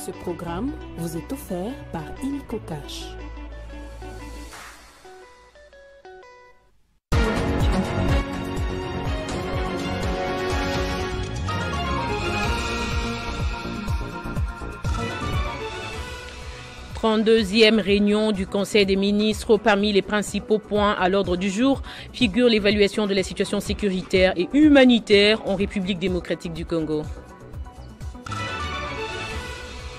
Ce programme vous est offert par Illico Cash. Deuxième réunion du Conseil des ministres. Parmi les principaux points à l'ordre du jour figure l'évaluation de la situation sécuritaire et humanitaire en République démocratique du Congo.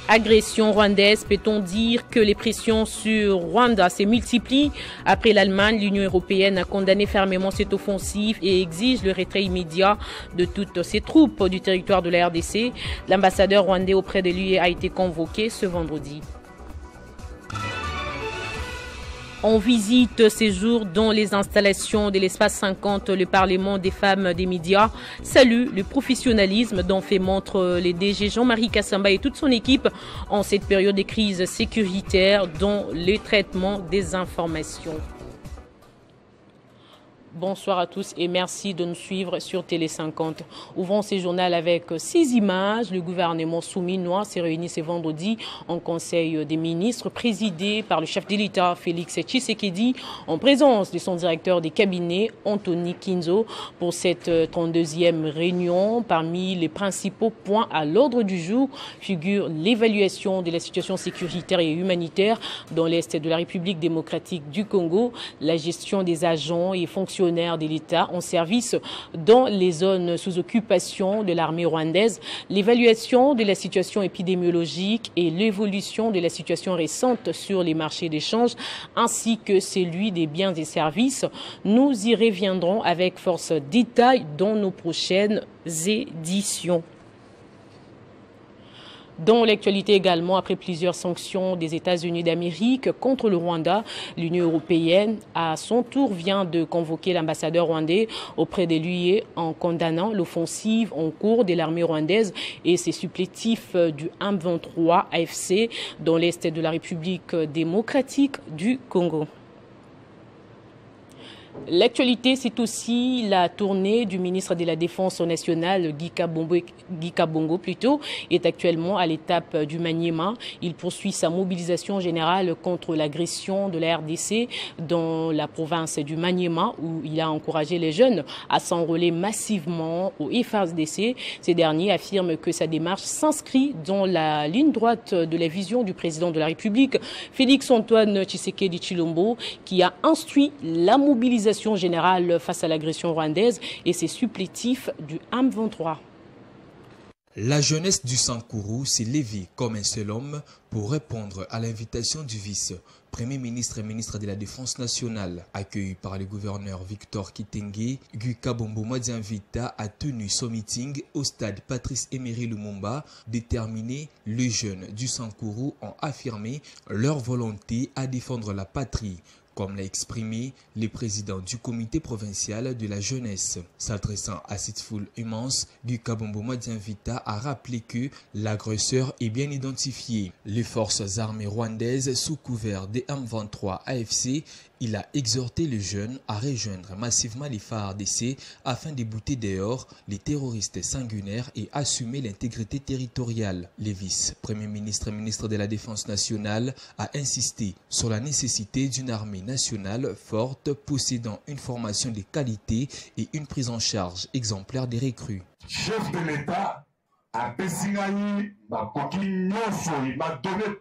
Agression rwandaise, peut-on dire que les pressions sur Rwanda se multiplient? Après l'Allemagne, l'Union européenne a condamné fermement cette offensive et exige le retrait immédiat de toutes ses troupes du territoire de la RDC. L'ambassadeur rwandais auprès de lui a été convoqué ce vendredi. On visite ces jours dans les installations de l'espace 50, le Parlement des femmes des médias salue le professionnalisme dont fait montre les DG Jean-Marie Kassamba et toute son équipe en cette période de crise sécuritaire dans le traitement des informations. Bonsoir à tous et merci de nous suivre sur Télé 50. Ouvrons ce journal avec 6 images. Le gouvernement souminois s'est réuni ce vendredi en Conseil des ministres présidé par le chef de l'État Félix Tshisekedi en présence de son directeur des cabinets Anthony Kinzo pour cette 32e réunion. Parmi les principaux points à l'ordre du jour figure l'évaluation de la situation sécuritaire et humanitaire dans l'Est de la République démocratique du Congo, la gestion des agents et fonctionnaires de l'État en service dans les zones sous occupation de l'armée rwandaise, l'évaluation de la situation épidémiologique et l'évolution de la situation récente sur les marchés d'échange, ainsi que celui des biens et services. Nous y reviendrons avec force détail dans nos prochaines éditions. Dans l'actualité également, après plusieurs sanctions des États-Unis d'Amérique contre le Rwanda, l'Union européenne, à son tour, vient de convoquer l'ambassadeur rwandais auprès de lui en condamnant l'offensive en cours de l'armée rwandaise et ses supplétifs du M23 AFC dans l'Est de la République démocratique du Congo. L'actualité, c'est aussi la tournée du ministre de la Défense nationale, Guy Kabongo est actuellement à l'étape du Maniema. Il poursuit sa mobilisation générale contre l'agression de la RDC dans la province du Maniema, où il a encouragé les jeunes à s'enrôler massivement au FARDC. Ces derniers affirment que sa démarche s'inscrit dans la ligne droite de la vision du président de la République, Félix-Antoine Tshisekedi Tshilombo, qui a instruit la mobilisation générale face à l'agression rwandaise et ses supplétifs du M23. La jeunesse du Sankourou s'est levée comme un seul homme pour répondre à l'invitation du vice-premier ministre et ministre de la Défense nationale. Accueilli par le gouverneur Victor Kitenge, Guy Kabongo Madianvita a tenu son meeting au stade Patrice Emery Lumumba. Déterminés, les jeunes du Sankourou ont affirmé leur volonté à défendre la patrie, comme l'a exprimé le président du comité provincial de la jeunesse. S'adressant à cette foule immense, Guy Kabongo Madianvita a rappelé que l'agresseur est bien identifié. Les forces armées rwandaises sous couvert des M23 AFC, il a exhorté les jeunes à rejoindre massivement les FARDC afin de bouter dehors les terroristes sanguinaires et assumer l'intégrité territoriale. Le vice-premier ministre et ministre de la Défense nationale a insisté sur la nécessité d'une armée nationale forte, possédant une formation de qualité et une prise en charge exemplaire des recrues. Chef de l'État a donné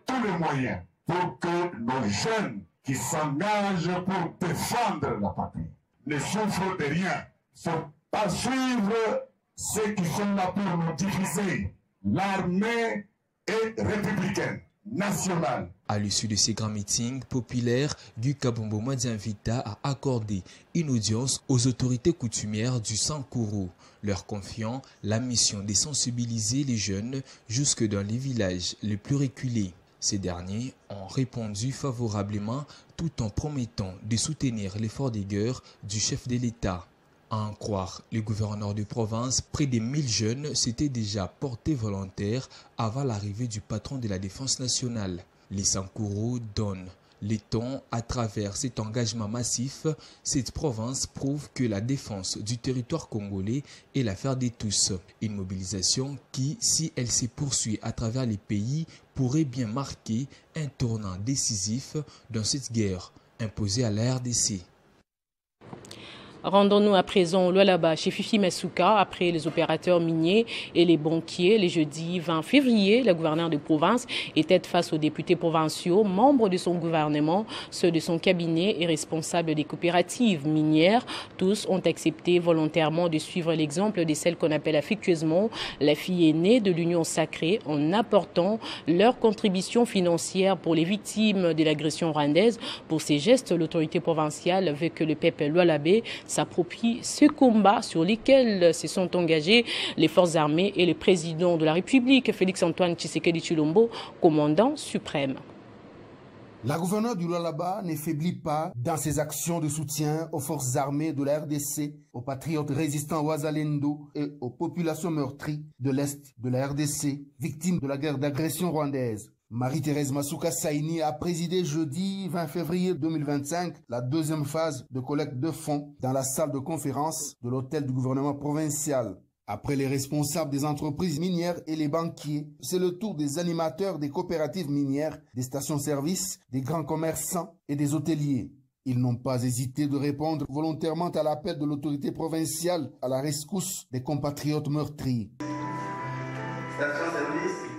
tous les moyens pour que nos jeunes qui s'engagent pour défendre la patrie ne souffrent de rien. Il ne faut pas suivre ceux qui sont là pour nous diviser. L'armée est républicaine, nationale. À l'issue de ces grands meetings populaires, Guy Kabongo Madianvita a accordé une audience aux autorités coutumières du Sankourou, leur confiant la mission de sensibiliser les jeunes jusque dans les villages les plus reculés. Ces derniers ont répondu favorablement tout en promettant de soutenir l'effort de guerre du chef de l'État. À en croire le gouverneur de province, près de 1000 jeunes s'étaient déjà portés volontaires avant l'arrivée du patron de la Défense nationale. Les Sankourou donnent L'étant, à travers cet engagement massif, cette province prouve que la défense du territoire congolais est l'affaire de tous. Une mobilisation qui, si elle se poursuit à travers les pays, pourrait bien marquer un tournant décisif dans cette guerre imposée à la RDC. Rendons-nous à présent au Lualaba chez Fifi Masuka après les opérateurs miniers et les banquiers. Le jeudi 20 février, la gouverneure de province était face aux députés provinciaux, membres de son gouvernement, ceux de son cabinet et responsables des coopératives minières. Tous ont accepté volontairement de suivre l'exemple de celle qu'on appelle affectueusement la fille aînée de l'Union sacrée en apportant leur contribution financière pour les victimes de l'agression rwandaise. Pour ces gestes, l'autorité provinciale veut que le peuple lualabais s'approprie ce combat sur lesquels se sont engagés les forces armées et le président de la République, Félix-Antoine Tshisekedi Tshilombo, commandant suprême. La gouverneure du Lualaba ne faiblit pas dans ses actions de soutien aux forces armées de la RDC, aux patriotes résistants Wazalendo et aux populations meurtries de l'Est de la RDC, victimes de la guerre d'agression rwandaise. Marie-Thérèse Masuka Saini a présidé jeudi 20 février 2025 la deuxième phase de collecte de fonds dans la salle de conférence de l'hôtel du gouvernement provincial. Après les responsables des entreprises minières et les banquiers, c'est le tour des animateurs des coopératives minières, des stations-service, des grands commerçants et des hôteliers. Ils n'ont pas hésité de répondre volontairement à l'appel de l'autorité provinciale à la rescousse des compatriotes meurtris.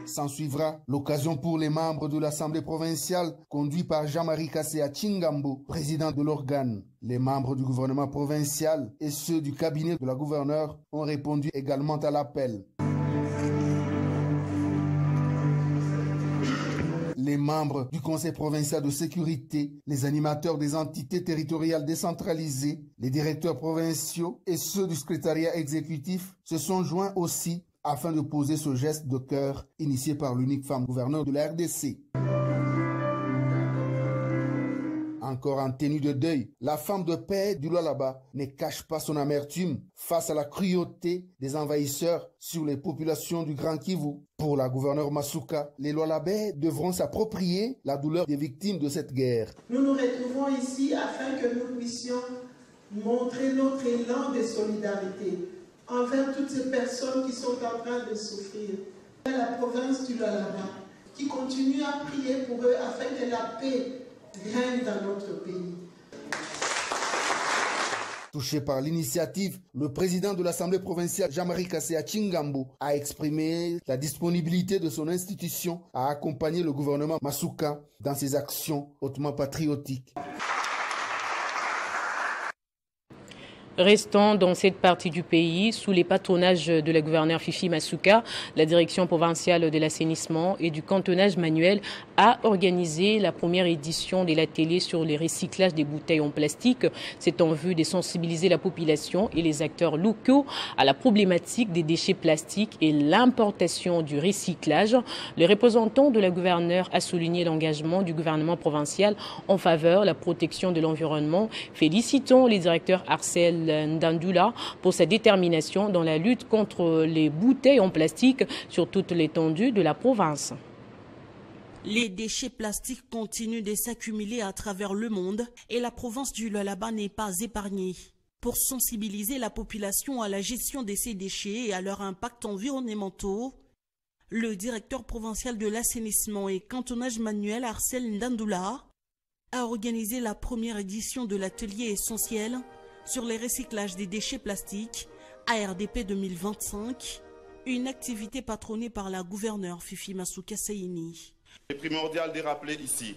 S'en suivra l'occasion pour les membres de l'Assemblée provinciale, conduit par Jean-Marie Kasséa Chingambo, président de l'organe. Les membres du gouvernement provincial et ceux du cabinet de la gouverneure ont répondu également à l'appel. Les membres du Conseil provincial de sécurité, les animateurs des entités territoriales décentralisées, les directeurs provinciaux et ceux du secrétariat exécutif se sont joints aussi afin de poser ce geste de cœur initié par l'unique femme gouverneure de la RDC. Encore en tenue de deuil, la femme de paix du Lualaba ne cache pas son amertume face à la cruauté des envahisseurs sur les populations du Grand Kivu. Pour la gouverneure Masuka, les Lualabais devront s'approprier la douleur des victimes de cette guerre. Nous nous retrouvons ici afin que nous puissions montrer notre élan de solidarité envers toutes ces personnes qui sont en train de souffrir. La province du Lualaba qui continue à prier pour eux afin que la paix règne dans notre pays. Touché par l'initiative, le président de l'Assemblée provinciale, Jean-Marie Kasséa Chingambo, a exprimé la disponibilité de son institution à accompagner le gouvernement Masuka dans ses actions hautement patriotiques. Restons dans cette partie du pays, sous les patronages de la gouverneure Fifi Masuka, la direction provinciale de l'assainissement et du cantonnage manuel a organisé la première édition de l'atelier sur le recyclage des bouteilles en plastique. C'est en vue de sensibiliser la population et les acteurs locaux à la problématique des déchets plastiques et l'importation du recyclage. Le représentant de la gouverneure a souligné l'engagement du gouvernement provincial en faveur de la protection de l'environnement. Félicitons les directeurs Arcel Ndandula pour sa détermination dans la lutte contre les bouteilles en plastique sur toute l'étendue de la province. Les déchets plastiques continuent de s'accumuler à travers le monde et la province du Lualaba n'est pas épargnée. Pour sensibiliser la population à la gestion de ces déchets et à leur impact environnementaux, le directeur provincial de l'assainissement et cantonnage manuel Arcel Ndandula a organisé la première édition de l'atelier essentiel sur les recyclages des déchets plastiques, ARDP 2025, une activité patronnée par la gouverneure Fifi Masuka Saini. Il est primordial de rappeler ici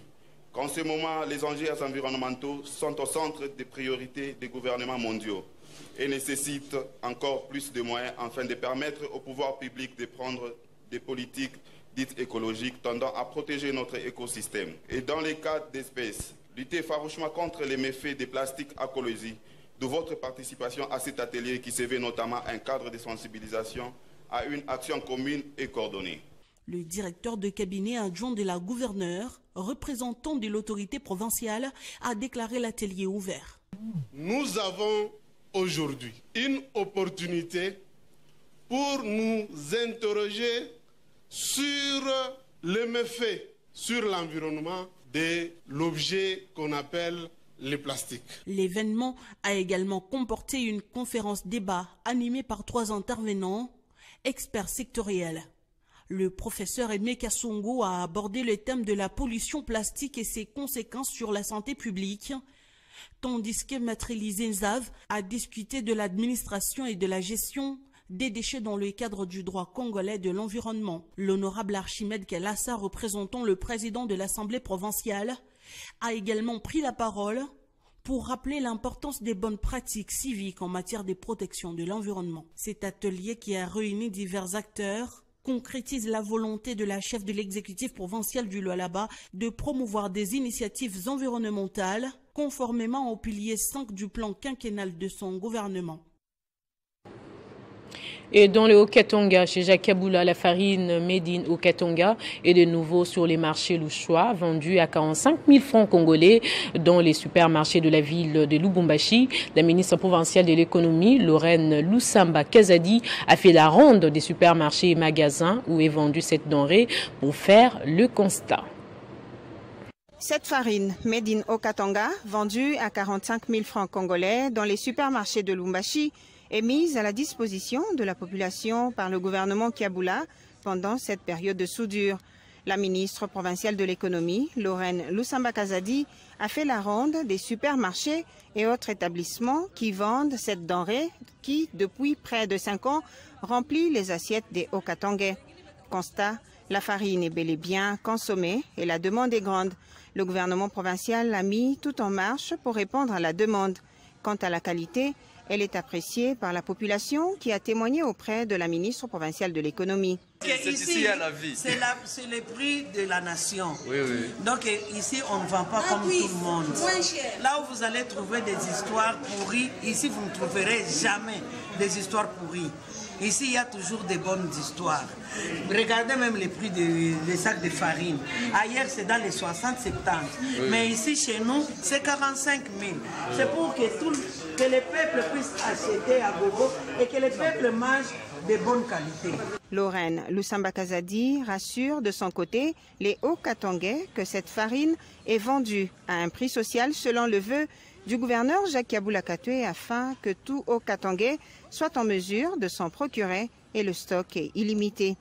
qu'en ce moment, les enjeux environnementaux sont au centre des priorités des gouvernements mondiaux et nécessitent encore plus de moyens afin de permettre au pouvoir public de prendre des politiques dites écologiques tendant à protéger notre écosystème. Et dans les cas d'espèces, lutter farouchement contre les méfaits des plastiques à Colosie, de votre participation à cet atelier qui se veut notamment un cadre de sensibilisation à une action commune et coordonnée. Le directeur de cabinet adjoint de la gouverneure, représentant de l'autorité provinciale, a déclaré l'atelier ouvert. Nous avons aujourd'hui une opportunité pour nous interroger sur les méfaits sur l'environnement de l'objet qu'on appelle les plastiques. L'événement a également comporté une conférence débat animée par 3 intervenants, experts sectoriels. Le professeur Aimé Kassongo a abordé le thème de la pollution plastique et ses conséquences sur la santé publique, tandis que Maître Élisée Nzav a discuté de l'administration et de la gestion des déchets dans le cadre du droit congolais de l'environnement. L'honorable Archimède Kelassa, représentant le président de l'Assemblée provinciale, a également pris la parole pour rappeler l'importance des bonnes pratiques civiques en matière de protection de l'environnement. Cet atelier qui a réuni divers acteurs concrétise la volonté de la chef de l'exécutif provincial du Lualaba de promouvoir des initiatives environnementales conformément au pilier 5 du plan quinquennal de son gouvernement. Et dans le Haut-Katanga, chez Jacques Kaboula, la farine made in Haut-Katanga est de nouveau sur les marchés louchois, vendue à 45 000 francs congolais dans les supermarchés de la ville de Lubumbashi. La ministre provinciale de l'économie, Lorraine Lusamba Kazadi, a fait la ronde des supermarchés et magasins où est vendue cette denrée pour faire le constat. Cette farine made in Haut-Katanga, vendue à 45 000 francs congolais dans les supermarchés de Lubumbashi, est mise à la disposition de la population par le gouvernement Kaboula pendant cette période de soudure. La ministre provinciale de l'économie, Lorraine Lusamba Kazadi, a fait la ronde des supermarchés et autres établissements qui vendent cette denrée qui, depuis près de 5 ans, remplit les assiettes des Haut-Katangais. Constat, la farine est bel et bien consommée et la demande est grande. Le gouvernement provincial a mis tout en marche pour répondre à la demande. Quant à la qualité, elle est appréciée par la population qui a témoigné auprès de la ministre provinciale de l'économie. Ici, c'est le prix de la nation. Oui, oui. Donc ici, on ne vend pas comme tout le monde. Là où vous allez trouver des histoires pourries, ici, vous ne trouverez jamais des histoires pourries. Ici, il y a toujours des bonnes histoires. Regardez même les prix des sacs de farine. Ailleurs, c'est dans les 60, 70. Oui. Mais ici, chez nous, c'est 45 000. C'est pour que le peuple puisse acheter à gogo et que le peuple mange de bonne qualité. Lorraine Lusamba Kazadi rassure de son côté les Haut-Katangais que cette farine est vendue à un prix social selon le vœu du gouverneur Jacques Kaboula Katoué afin que tout Haut-Katangais soit en mesure de s'en procurer et le stock est illimité.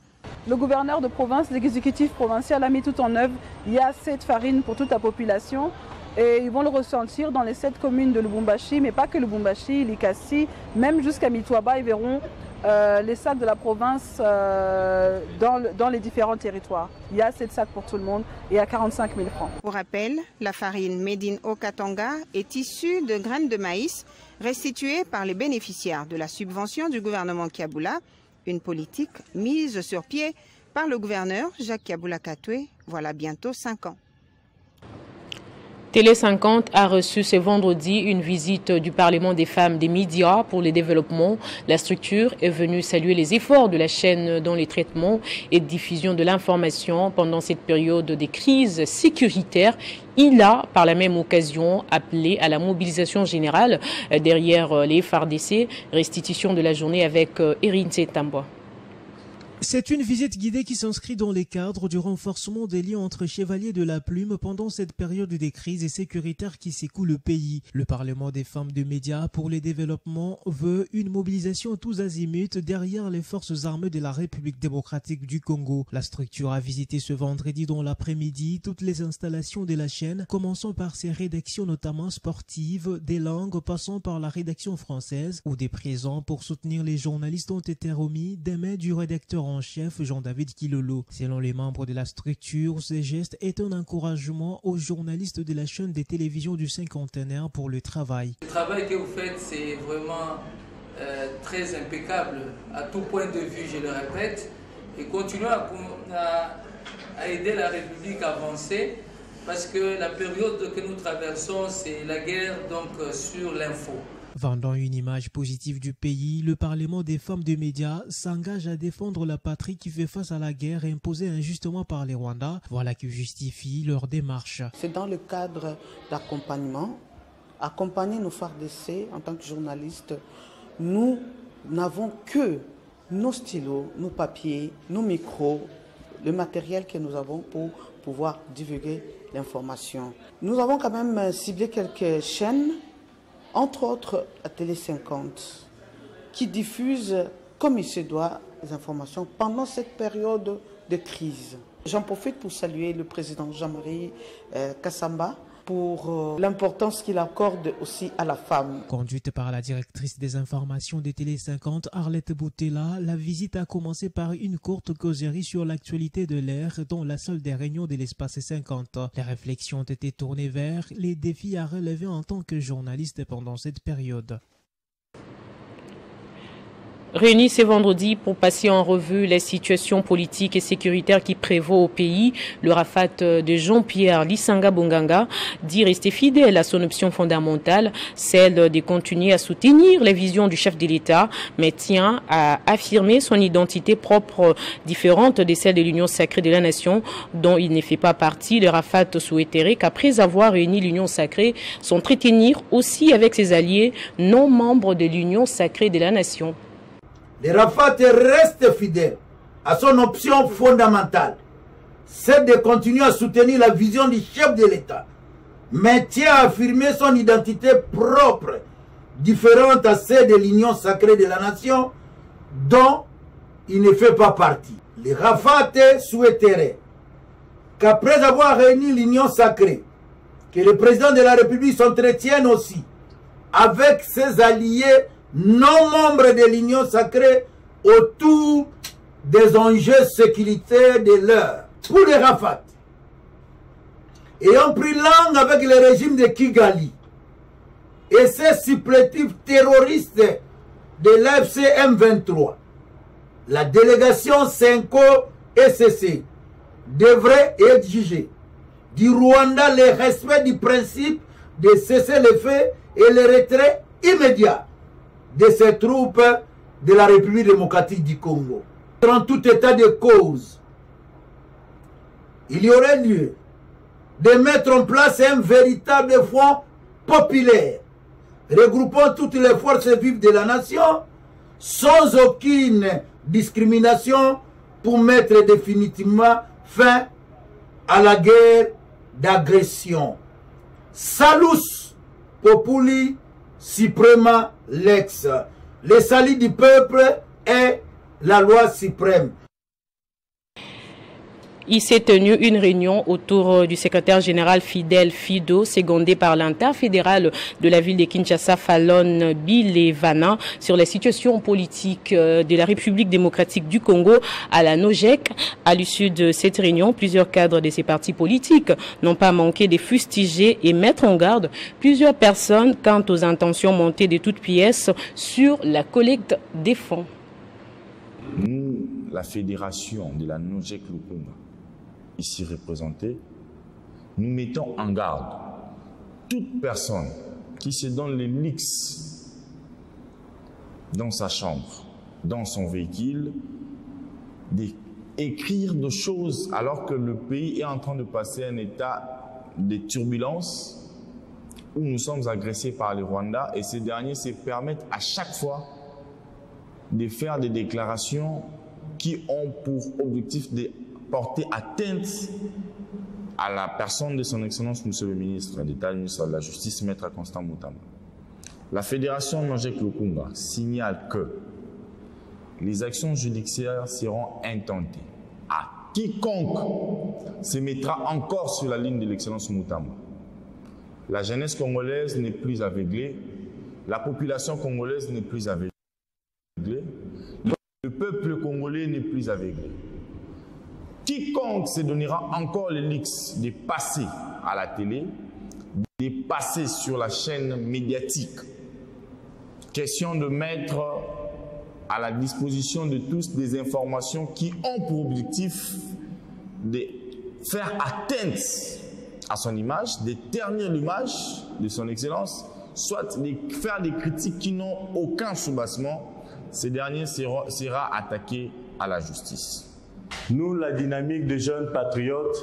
Le gouverneur de province, l'exécutif provincial a mis tout en œuvre. Il y a assez de farine pour toute la population et ils vont le ressentir dans les 7 communes de Lubumbashi, mais pas que Lubumbashi, Likasi, même jusqu'à Mitwaba, ils verront les sacs de la province dans les différents territoires. Il y a assez de sacs pour tout le monde et à 45 000 francs. Pour rappel, la farine made in Haut-Katanga est issue de graines de maïs restituées par les bénéficiaires de la subvention du gouvernement Kaboula, une politique mise sur pied par le gouverneur Jacques Kaboula Katoué, voilà bientôt 5 ans. Télé 50 a reçu ce vendredi une visite du Parlement des femmes des médias pour le développement. La structure est venue saluer les efforts de la chaîne dans les traitements et diffusion de l'information pendant cette période de crise sécuritaire. Il a, par la même occasion, appelé à la mobilisation générale derrière les FARDC. Restitution de la journée avec Erin Tsetambwa. C'est une visite guidée qui s'inscrit dans les cadres du renforcement des liens entre chevaliers de la plume pendant cette période des crises sécuritaires qui secouent le pays. Le Parlement des femmes de médias pour le développement veut une mobilisation tous azimuts derrière les forces armées de la République démocratique du Congo. La structure a visité ce vendredi dans l'après-midi toutes les installations de la chaîne, commençant par ses rédactions notamment sportives, des langues, passant par la rédaction française, où des présents pour soutenir les journalistes ont été remis des mains du rédacteur en chef Jean-David Kilolo. Selon les membres de la structure, ce geste est un encouragement aux journalistes de la chaîne de télévision du cinquantenaire pour le travail. Le travail que vous faites, c'est vraiment très impeccable à tout point de vue, je le répète, et continuez à aider la République à avancer parce que la période que nous traversons, c'est la guerre sur l'info. Vendant une image positive du pays, le Parlement des femmes de médias s'engage à défendre la patrie qui fait face à la guerre imposée injustement par les Rwandais. Voilà qui justifie leur démarche. C'est dans le cadre d'accompagnement. Accompagner nos FARDC en tant que journalistes, nous n'avons que nos stylos, nos papiers, nos micros, le matériel que nous avons pour pouvoir divulguer l'information. Nous avons quand même ciblé quelques chaînes, entre autres la Télé 50, qui diffusent comme il se doit les informations pendant cette période de crise. J'en profite pour saluer le président Jean-Marie Kassamba pour l'importance qu'il accorde aussi à la femme. Conduite par la directrice des informations des Télé 50, Arlette Boutella, la visite a commencé par une courte causerie sur l'actualité de l'ère, dont la seule des réunions de l'espace 50. Les réflexions ont été tournées vers les défis à relever en tant que journaliste pendant cette période. Réunis ce vendredi pour passer en revue les situations politiques et sécuritaires qui prévaut au pays, le Rafat de Jean-Pierre Lisanga Bonganga dit rester fidèle à son option fondamentale, celle de continuer à soutenir les visions du chef de l'État, mais tient à affirmer son identité propre différente de celle de l'Union sacrée de la nation, dont il ne fait pas partie. Le Rafat souhaiterait qu'après avoir réuni l'Union sacrée, s'entretenir aussi avec ses alliés non membres de l'Union sacrée de la nation. Le Rafat reste fidèle à son option fondamentale, c'est de continuer à soutenir la vision du chef de l'État, mais tient à affirmer son identité propre, différente à celle de l'Union sacrée de la nation, dont il ne fait pas partie. Le Rafat souhaiterait qu'après avoir réuni l'Union sacrée, que le président de la République s'entretienne aussi avec ses alliés non membres de l'Union sacrée autour des enjeux sécuritaires de l'heure. Pour les Rafat, ayant pris langue avec le régime de Kigali et ses supplétifs terroristes de l'AFC M23, la délégation Senko-SCC devrait exiger du Rwanda le respect du principe de cesser le feu et le retrait immédiat de ces troupes de la République démocratique du Congo. En tout état de cause, il y aurait lieu de mettre en place un véritable front populaire, regroupant toutes les forces vives de la nation, sans aucune discrimination, pour mettre définitivement fin à la guerre d'agression. Salus populi suprema lex. Le salut du peuple est la loi suprême. Il s'est tenu une réunion autour du secrétaire général Fidel Fido, secondé par l'interfédéral de la ville de Kinshasa, Fallon Bilevana, sur la situation politique de la République démocratique du Congo à la NOJEC. À l'issue de cette réunion, plusieurs cadres de ces partis politiques n'ont pas manqué de fustiger et mettre en garde plusieurs personnes quant aux intentions montées de toutes pièces sur la collecte des fonds. Nous, la fédération de la NOJEC Lukunga, ici représentée, nous mettons en garde toute personne qui se donne les luxes dans sa chambre, dans son véhicule, d'écrire des choses alors que le pays est en train de passer un état de turbulence où nous sommes agressés par le Rwanda et ces derniers se permettent à chaque fois de faire des déclarations qui ont pour objectif de porter atteinte à la personne de son Excellence, Monsieur le ministre d'État, le ministre de la Justice, Maître Constant Mutamba. La Fédération NOJEC Lukunga signale que les actions judiciaires seront intentées à quiconque se mettra encore sur la ligne de l'Excellence Mutamba. La jeunesse congolaise n'est plus aveuglée, la population congolaise n'est plus aveuglée, le peuple congolais n'est plus aveuglé. Quiconque se donnera encore le luxe de passer à la télé, de passer sur la chaîne médiatique, question de mettre à la disposition de tous des informations qui ont pour objectif de faire atteinte à son image, de ternir l'image de son Excellence, soit de faire des critiques qui n'ont aucun soubassement. Ces derniers sera attaqué à la justice. Nous, la dynamique des jeunes patriotes,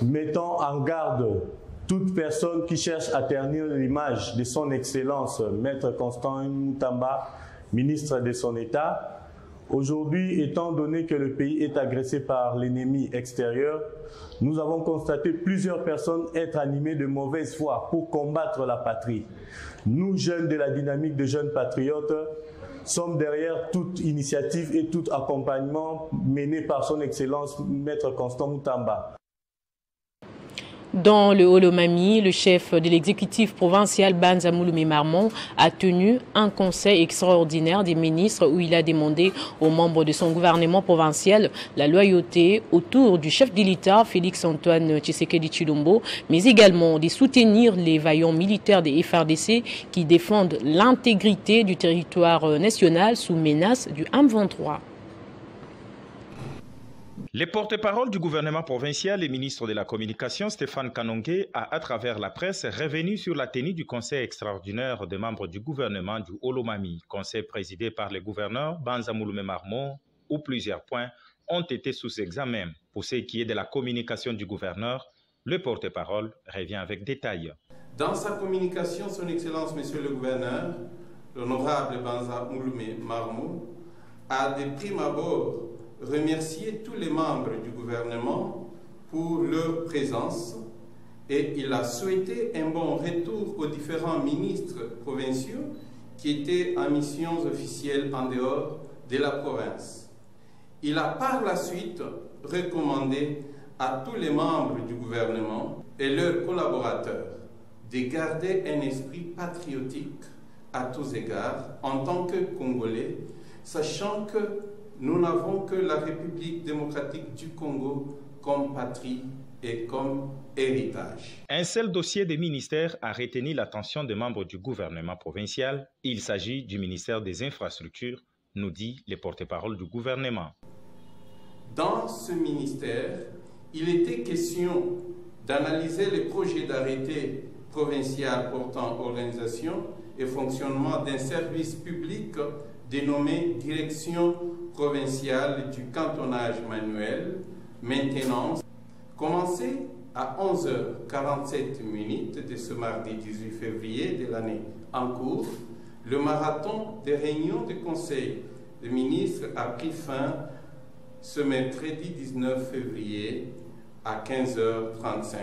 mettons en garde toute personne qui cherche à ternir l'image de son Excellence, Maître Constant Mutamba, ministre de son État, Aujourd'hui, étant donné que le pays est agressé par l'ennemi extérieur, nous avons constaté plusieurs personnes être animées de mauvaise foi pour combattre la patrie. Nous, jeunes de la dynamique de jeunes patriotes, sommes derrière toute initiative et tout accompagnement mené par son Excellence Maître Constant Moutamba. Dans le Holomami, le chef de l'exécutif provincial Banza Mouloumé Marmon a tenu un conseil extraordinaire des ministres où il a demandé aux membres de son gouvernement provincial la loyauté autour du chef de l'État Félix-Antoine Tshisekedi Tshilombo, mais également de soutenir les vaillants militaires des FRDC qui défendent l'intégrité du territoire national sous menace du M23. Le porte-parole du gouvernement provincial et ministre de la Communication, Stéphane Kanonge, a, à travers la presse, revenu sur la tenue du conseil extraordinaire des membres du gouvernement du Holomami, conseil présidé par le gouverneur Banza Mouloumé Marmon, où plusieurs points ont été sous examen. Pour ce qui est de la communication du gouverneur, le porte-parole revient avec détail. Dans sa communication, son Excellence, Monsieur le gouverneur, l'honorable Banza Mouloumé Marmon, a de prime abord remercier tous les membres du gouvernement pour leur présence et il a souhaité un bon retour aux différents ministres provinciaux qui étaient en missions officielles en dehors de la province. Il a par la suite recommandé à tous les membres du gouvernement et leurs collaborateurs de garder un esprit patriotique à tous égards en tant que Congolais, sachant que nous n'avons que la République démocratique du Congo comme patrie et comme héritage. Un seul dossier des ministères a retenu l'attention des membres du gouvernement provincial. Il s'agit du ministère des Infrastructures, nous dit le porte-parole du gouvernement. Dans ce ministère, il était question d'analyser les projets d'arrêté provincial portant organisation et fonctionnement d'un service public dénommé Direction provinciale du cantonnage manuel, maintenance, commencé à 11h47 de ce mardi 18 février de l'année en cours. Le marathon des réunions du Conseil des ministres a pris fin ce mercredi 19 février à 15h35.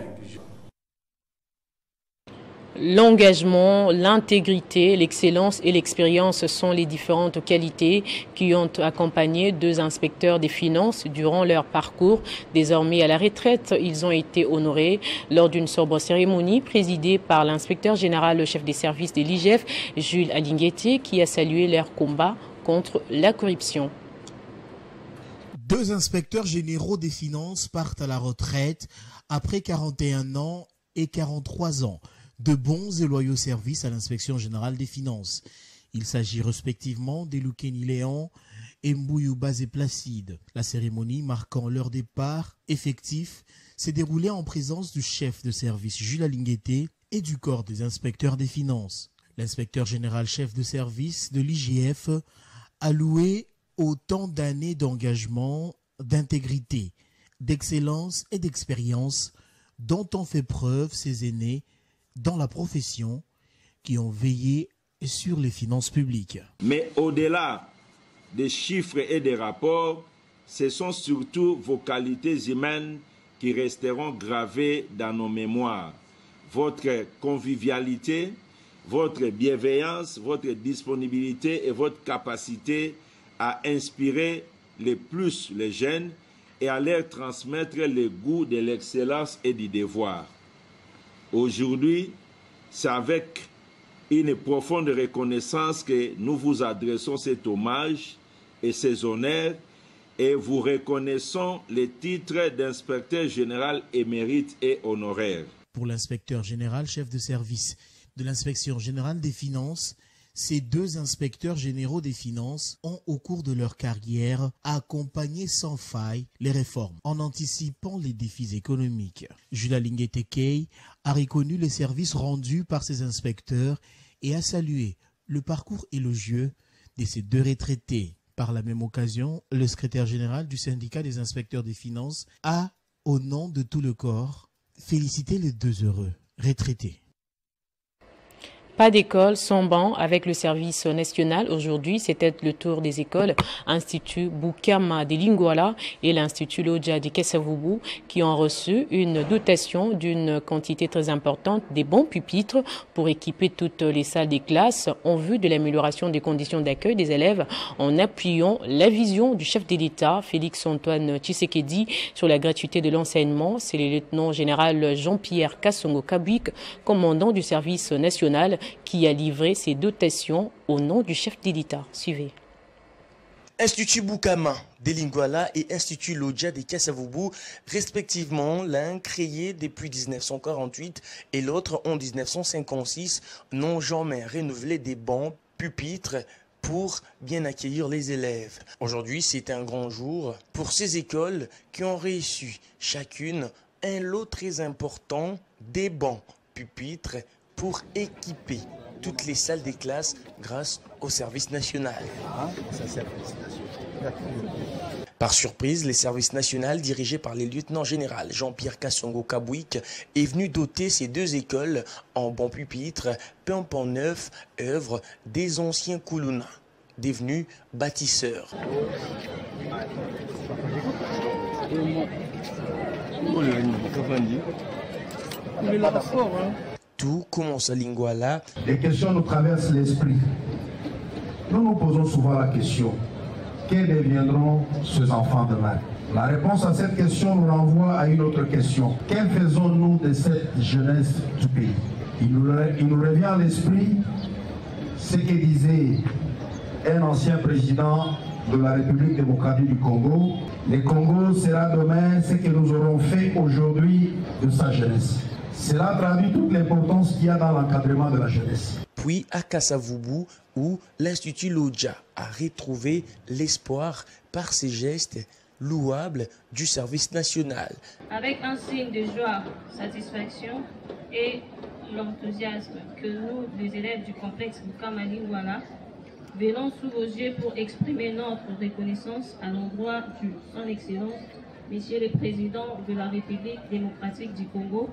L'engagement, l'intégrité, l'excellence et l'expérience sont les différentes qualités qui ont accompagné deux inspecteurs des finances durant leur parcours. Désormais à la retraite, ils ont été honorés lors d'une sobre cérémonie présidée par l'inspecteur général, le chef des services de l'IGF, Jules Alinguete, qui a salué leur combat contre la corruption. Deux inspecteurs généraux des finances partent à la retraite après 41 ans et 43 ans. De bons et loyaux services à l'inspection générale des finances. Il s'agit respectivement d'Eloukeni Léon et Mbouyou Bazé Placide. La cérémonie marquant leur départ effectif s'est déroulée en présence du chef de service Jules Alinguete et du corps des inspecteurs des finances. L'inspecteur général chef de service de l'IGF a loué autant d'années d'engagement, d'intégrité, d'excellence et d'expérience dont ont fait preuve ses aînés dans la profession qui ont veillé sur les finances publiques. Mais au-delà des chiffres et des rapports, ce sont surtout vos qualités humaines qui resteront gravées dans nos mémoires. Votre convivialité, votre bienveillance, votre disponibilité et votre capacité à inspirer les plus les jeunes et à leur transmettre le goût de l'excellence et du devoir. Aujourd'hui, c'est avec une profonde reconnaissance que nous vous adressons cet hommage et ces honneurs et vous reconnaissons les titres d'inspecteur général émérite et honoraire. Pour l'inspecteur général, chef de service de l'inspection générale des finances, ces deux inspecteurs généraux des finances ont, au cours de leur carrière, accompagné sans faille les réformes en anticipant les défis économiques. Jules Alinguete Kei a reconnu les services rendus par ces inspecteurs et a salué le parcours élogieux de ces deux retraités. Par la même occasion, le secrétaire général du syndicat des inspecteurs des finances a, au nom de tout le corps, félicité les deux heureux retraités. Pas d'école sans banc avec le service national. Aujourd'hui, c'était le tour des écoles Institut Bukama de Lingwala et l'Institut Lodja de Kasavubu qui ont reçu une dotation d'une quantité très importante des bons pupitres pour équiper toutes les salles des classes en vue de l'amélioration des conditions d'accueil des élèves en appuyant la vision du chef de l'État, Félix-Antoine Tshisekedi, sur la gratuité de l'enseignement. C'est le lieutenant général Jean-Pierre Kassongo Kabouik, commandant du service national, qui a livré ses dotations au nom du chef de l'État. Suivez. Institut Bukama de Lingwala et Institut Lodja de Kasavubu, respectivement, l'un créé depuis 1948 et l'autre en 1956, n'ont jamais renouvelé des bancs, pupitres pour bien accueillir les élèves. Aujourd'hui, c'est un grand jour pour ces écoles qui ont reçu chacune un lot très important des bancs, pupitres pour équiper toutes les salles des classes grâce au service national. Par surprise, le service national dirigé par le lieutenant général Jean-Pierre Kassongo Kabouik est venu doter ces deux écoles en bons pupitres, pimpons neufs, œuvres des anciens Koulouna, devenus bâtisseurs. Tout commence à Lingwala. Les questions nous traversent l'esprit. Nous nous posons souvent la question, quels deviendront ces enfants demain? La réponse à cette question nous renvoie à une autre question. Quelle faisons-nous de cette jeunesse du pays? Il nous revient à l'esprit ce que disait un ancien président de la République démocratique du Congo. Le Congo sera demain ce que nous aurons fait aujourd'hui de sa jeunesse. Cela traduit toute l'importance qu'il y a dans l'encadrement de la jeunesse. Puis à Kasavubu, où l'Institut Lodja a retrouvé l'espoir par ses gestes louables du service national. Avec un signe de joie, satisfaction et l'enthousiasme que nous, les élèves du complexe Bukama Lingwala, venons sous vos yeux pour exprimer notre reconnaissance à l'endroit de son Excellence, Monsieur le Président de la République démocratique du Congo,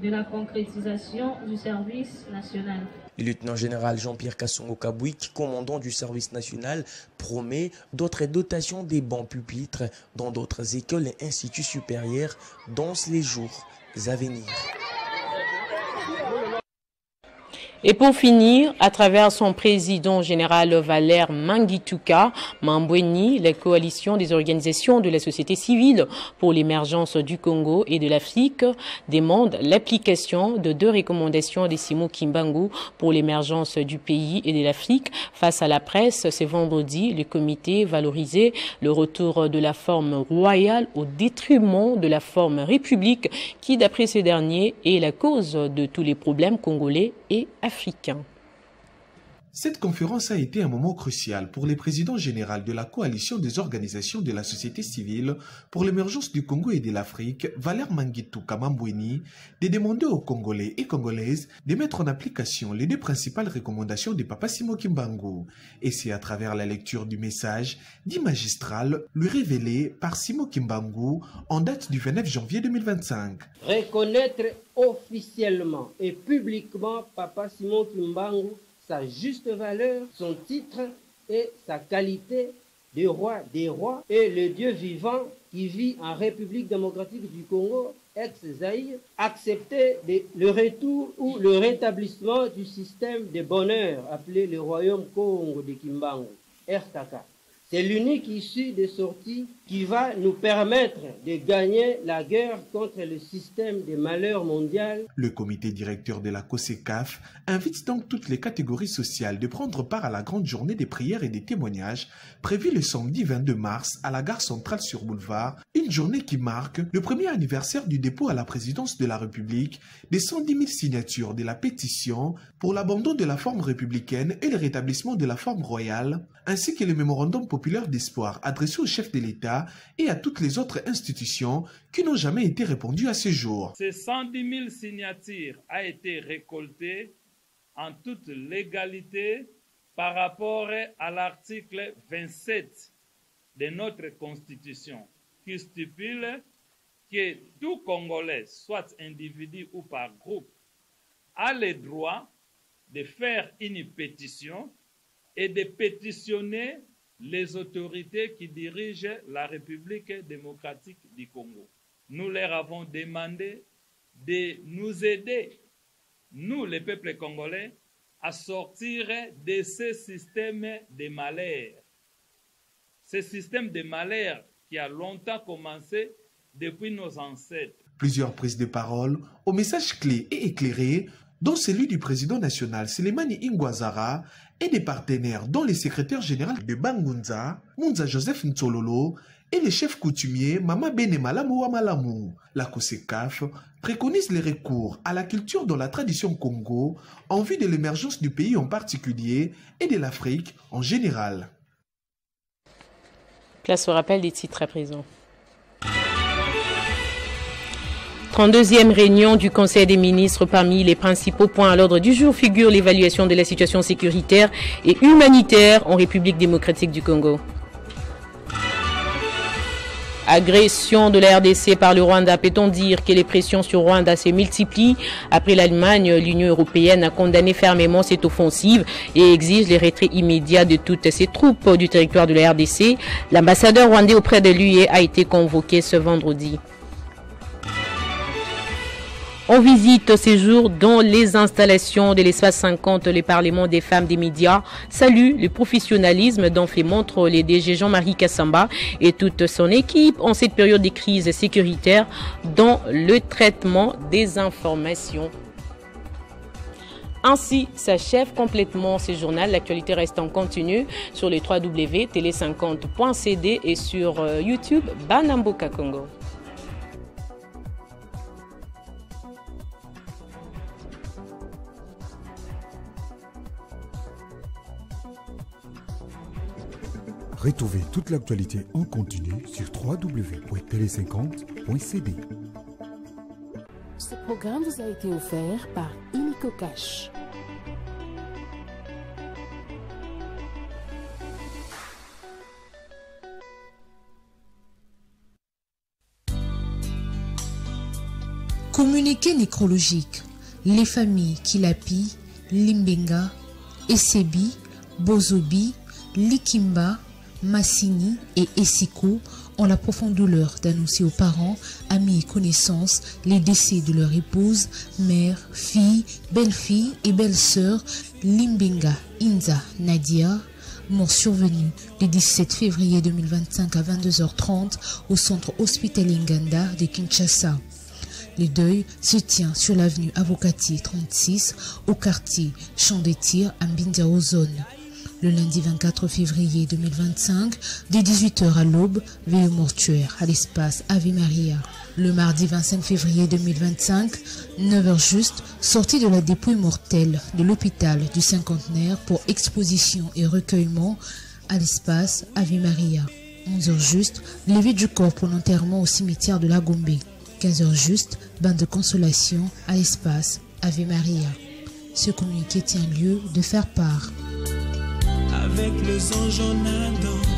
de la concrétisation du service national. Le lieutenant général Jean-Pierre Kassongo Kabouik, commandant du service national, promet d'autres dotations des bancs pupitres dans d'autres écoles et instituts supérieurs dans les jours à venir. Et pour finir, à travers son président général Valère Mangituka Mambweni, la coalition des organisations de la société civile pour l'émergence du Congo et de l'Afrique demande l'application de 2 recommandations de Simon Kimbangu pour l'émergence du pays et de l'Afrique. Face à la presse, ce vendredi, le comité valorisait le retour de la forme royale au détriment de la forme république qui, d'après ces derniers, est la cause de tous les problèmes congolais et africains. Cette conférence a été un moment crucial pour le président général de la coalition des organisations de la société civile pour l'émergence du Congo et de l'Afrique, Valère Mangituka Mambweni, de demander aux Congolais et Congolaises de mettre en application les 2 principales recommandations de Papa Simon Kimbangu. Et c'est à travers la lecture du message dit magistral lui révélé par Simon Kimbangu en date du 29 janvier 2025. Reconnaître officiellement et publiquement Papa Simon Kimbangu, sa juste valeur, son titre et sa qualité de roi des rois et le Dieu vivant qui vit en République démocratique du Congo, ex-Zaïre, accepter le retour ou le rétablissement du système de bonheur appelé le Royaume Congo de Kimbangu, RKK. C'est l'unique issue de sortie qui va nous permettre de gagner la guerre contre le système de malheur mondial. Le comité directeur de la COSECAF invite donc toutes les catégories sociales de prendre part à la grande journée des prières et des témoignages prévue le samedi 22 mars à la gare centrale sur Boulevard, une journée qui marque le premier anniversaire du dépôt à la présidence de la République des 110 000 signatures de la pétition pour l'abandon de la forme républicaine et le rétablissement de la forme royale, ainsi que le mémorandum populaire d'espoir adressé au chef de l'État et à toutes les autres institutions qui n'ont jamais été répondues à ce jour. Ces 110 000 signatures ont été récoltées en toute légalité par rapport à l'article 27 de notre Constitution qui stipule que tout Congolais, soit individu ou par groupe, a le droit de faire une pétition et de pétitionner les autorités qui dirigent la République démocratique du Congo. Nous leur avons demandé de nous aider, nous les peuples congolais, à sortir de ce système de malheur. Ce système de malheur qui a longtemps commencé depuis nos ancêtres. Plusieurs prises de parole aux messages clés et éclairés, dont celui du président national Selemani Ingwazara et des partenaires dont le secrétaire général de Bangunza, Munza Joseph Ntsololo, et le chef coutumier Mama Bene Malamu wa Malamu. La COSECAF préconise les recours à la culture dans la tradition Congo en vue de l'émergence du pays en particulier et de l'Afrique en général. Place au rappel des titres à présent. 32e réunion du Conseil des ministres. Parmi les principaux points à l'ordre du jour figure l'évaluation de la situation sécuritaire et humanitaire en République démocratique du Congo. Agression de la RDC par le Rwanda. Peut-on dire que les pressions sur Rwanda se multiplient? Après l'Allemagne, l'Union européenne a condamné fermement cette offensive et exige le retrait immédiat de toutes ces troupes du territoire de la RDC. L'ambassadeur rwandais auprès de l'UE a été convoqué ce vendredi. On visite ces jours dans les installations de l'espace 50, le Parlement des femmes des médias salue le professionnalisme dont fait montre le DG Jean-Marie Kassamba et toute son équipe en cette période de crise sécuritaire dans le traitement des informations. Ainsi s'achève complètement ce journal. L'actualité reste en continu sur les www.tele50.cd et sur YouTube Banamboka Congo. Retrouvez toute l'actualité en continu sur www.tele50.cd. Ce programme vous a été offert par Inico Cash. Communiqué nécrologique. Les familles Kilapi, Limbenga, Esebi, Bozobi, Likimba, Massini et Essiko ont la profonde douleur d'annoncer aux parents, amis et connaissances les décès de leur épouse, mère, fille, belle-fille et belle-sœur Limbenga Inza Nadia, mort survenue le 17 février 2025 à 22h30 au centre hospitalier Nganda de Kinshasa. Le deuil se tient sur l'avenue Avocatier 36 au quartier Champ des Tirs à Mbindia-Ozone. Le lundi 24 février 2025, dès 18h à l'aube, veille au mortuaire à l'espace Ave Maria. Le mardi 25 février 2025, 9h juste, sortie de la dépouille mortelle de l'hôpital du Cinquantenaire pour exposition et recueillement à l'espace Ave Maria. 11h juste, levée du corps pour l'enterrement au cimetière de la Gombe. 15h juste, bain de consolation à l'espace Ave Maria. Ce communiqué tient lieu de faire part. Avec les anges en Adam.